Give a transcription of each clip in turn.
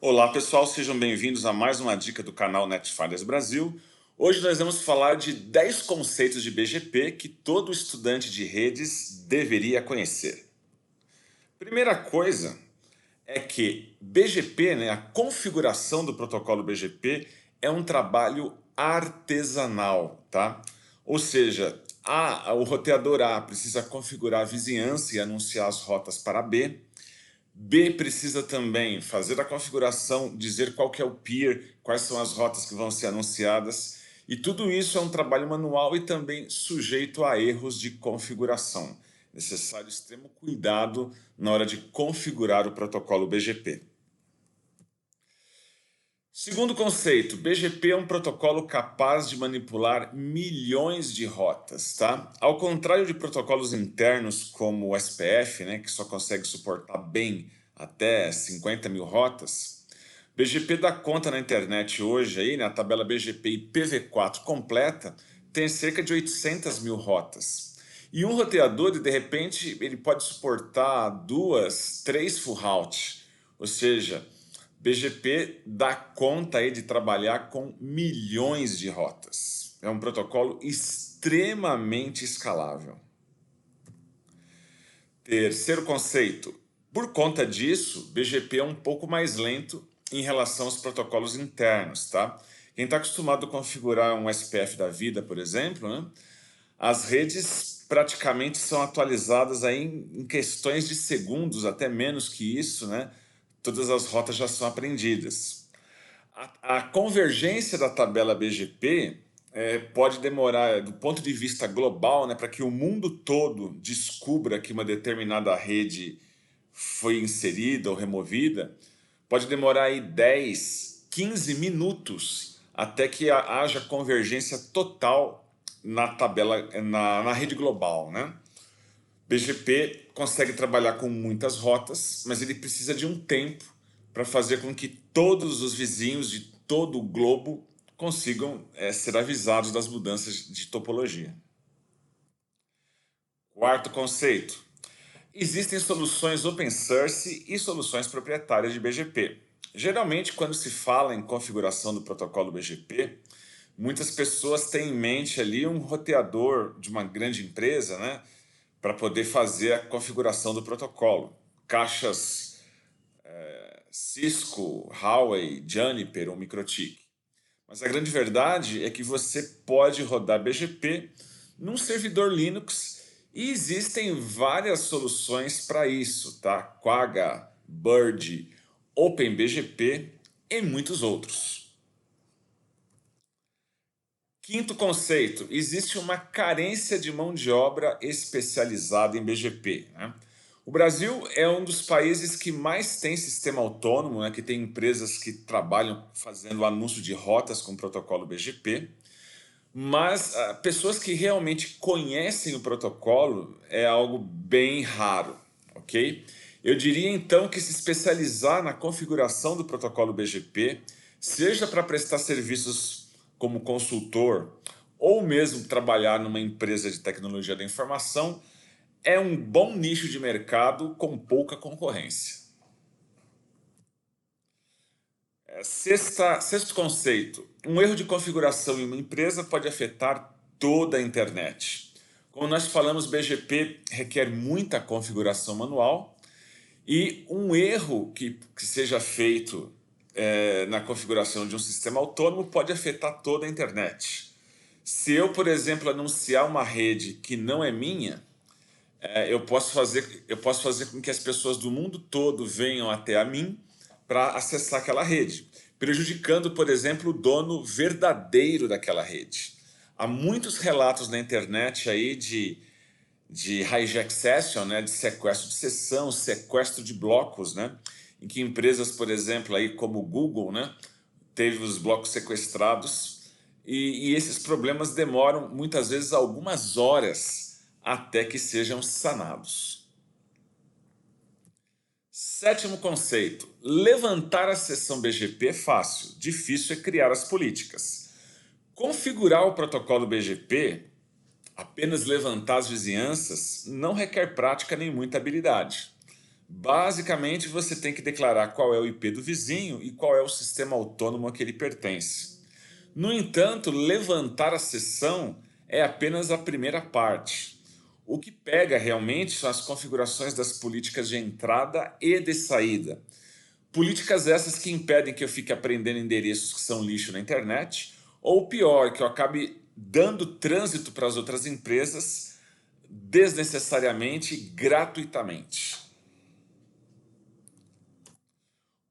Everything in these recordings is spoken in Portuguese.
Olá pessoal, sejam bem-vindos a mais uma dica do canal Netfalhas Brasil. Hoje nós vamos falar de 10 conceitos de BGP que todo estudante de redes deveria conhecer. Primeira coisa é que BGP, a configuração do protocolo BGP é um trabalho artesanal, tá? Ou seja, o roteador A precisa configurar a vizinhança e anunciar as rotas para B. B precisa também fazer a configuração, dizer qual que é o peer, quais são as rotas que vão ser anunciadas. E tudo isso é um trabalho manual e também sujeito a erros de configuração. Necessário extremo cuidado na hora de configurar o protocolo BGP. Segundo conceito, BGP é um protocolo capaz de manipular milhões de rotas, tá? Ao contrário de protocolos internos como o SPF, que só consegue suportar bem até 50 mil rotas, BGP dá conta na internet hoje, aí, a tabela BGP IPv4 completa tem cerca de 800 mil rotas. E um roteador, de repente, ele pode suportar 2, 3 full route, ou seja, BGP dá conta aí de trabalhar com milhões de rotas. É um protocolo extremamente escalável. Terceiro conceito. Por conta disso, BGP é um pouco mais lento em relação aos protocolos internos, tá? Quem está acostumado a configurar um SPF da vida, por exemplo, as redes praticamente são atualizadas aí em questões de segundos, até menos que isso, Todas as rotas já são aprendidas. A convergência da tabela BGP pode demorar, do ponto de vista global, para que o mundo todo descubra que uma determinada rede foi inserida ou removida, pode demorar aí 10, 15 minutos até que haja convergência total na tabela, na rede global, BGP consegue trabalhar com muitas rotas, mas ele precisa de um tempo para fazer com que todos os vizinhos de todo o globo consigam ser avisados das mudanças de topologia. Quarto conceito. Existem soluções open source e soluções proprietárias de BGP. Geralmente, quando se fala em configuração do protocolo BGP, muitas pessoas têm em mente ali um roteador de uma grande empresa, para poder fazer a configuração do protocolo. Caixas Cisco, Huawei, Juniper ou MikroTik. Mas a grande verdade é que você pode rodar BGP num servidor Linux e existem várias soluções para isso, tá? Quagga, Bird, OpenBGP e muitos outros. Quinto conceito, existe uma carência de mão de obra especializada em BGP. O Brasil é um dos países que mais tem sistema autônomo, que tem empresas que trabalham fazendo anúncio de rotas com protocolo BGP, mas pessoas que realmente conhecem o protocolo é algo bem raro, ok? Eu diria então que se especializar na configuração do protocolo BGP, seja para prestar serviços como consultor ou mesmo trabalhar numa empresa de tecnologia da informação, é um bom nicho de mercado com pouca concorrência. Sexto conceito. Um erro de configuração em uma empresa pode afetar toda a internet. Como nós falamos, BGP requer muita configuração manual e um erro que seja feito na configuração de um sistema autônomo pode afetar toda a internet. Se eu, por exemplo, anunciar uma rede que não é minha, eu posso fazer com que as pessoas do mundo todo venham até a mim para acessar aquela rede, prejudicando, por exemplo, o dono verdadeiro daquela rede. Há muitos relatos na internet aí de hijack session, de sequestro de sessão, sequestro de blocos, em que empresas, por exemplo, aí como o Google, teve os blocos sequestrados e esses problemas demoram muitas vezes algumas horas até que sejam sanados. Sétimo conceito, levantar a seção BGP é fácil, difícil é criar as políticas. Configurar o protocolo BGP, apenas levantar as vizinhanças, não requer prática nem muita habilidade. Basicamente, você tem que declarar qual é o IP do vizinho e qual é o sistema autônomo a que ele pertence. No entanto, levantar a sessão é apenas a primeira parte. O que pega realmente são as configurações das políticas de entrada e de saída. Políticas essas que impedem que eu fique aprendendo endereços que são lixo na internet, ou pior, que eu acabe dando trânsito para as outras empresas desnecessariamente e gratuitamente.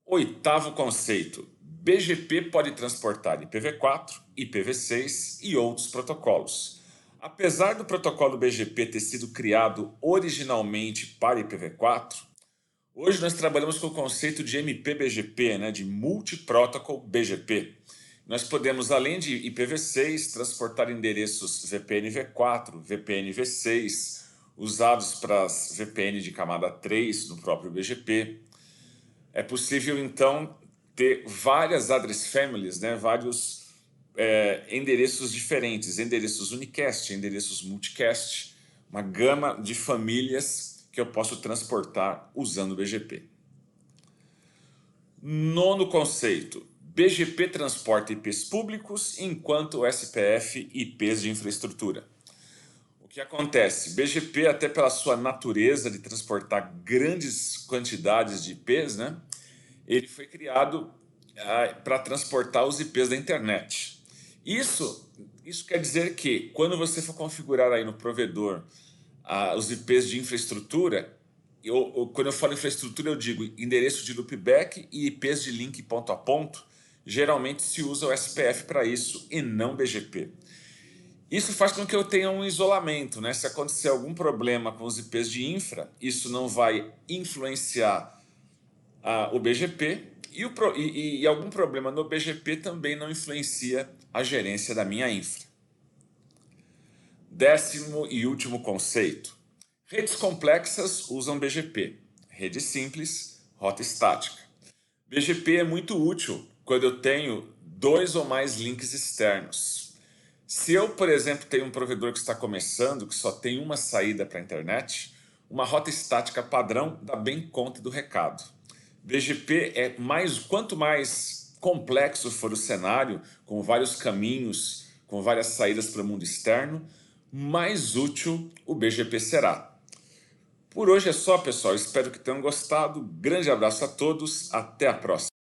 Oitavo conceito: BGP pode transportar IPv4, IPv6 e outros protocolos. Apesar do protocolo BGP ter sido criado originalmente para IPv4, hoje nós trabalhamos com o conceito de MPBGP, né, de Multi-Protocol BGP. Nós podemos, além de IPv6, transportar endereços VPN v4, VPN v6, usados para as VPN de camada 3 no próprio BGP. É possível, então, ter várias address families, né, vários endereços diferentes, endereços unicast, endereços multicast, uma gama de famílias que eu posso transportar usando o BGP. Nono conceito: BGP transporta IPs públicos, enquanto o SPF IPs de infraestrutura. O que acontece? BGP, até pela sua natureza de transportar grandes quantidades de IPs, né, ele foi criado para transportar os IPs da internet. Isso quer dizer que, quando você for configurar aí no provedor os IPs de infraestrutura, quando eu falo infraestrutura, eu digo endereço de loopback e IPs de link ponto a ponto. Geralmente se usa o SPF para isso e não BGP. Isso faz com que eu tenha um isolamento, né? Se acontecer algum problema com os IPs de infra, isso não vai influenciar o BGP e algum problema no BGP também não influencia a gerência da minha infra. Décimo e último conceito: redes complexas usam BGP, rede simples, rota estática. BGP é muito útil quando eu tenho 2 ou mais links externos. Se eu, por exemplo, tenho um provedor que está começando, que só tem uma saída para a internet, uma rota estática padrão dá bem conta do recado. BGP quanto mais complexo for o cenário, com vários caminhos, com várias saídas para o mundo externo, mais útil o BGP será. Por hoje é só, pessoal. Espero que tenham gostado. Grande abraço a todos. Até a próxima.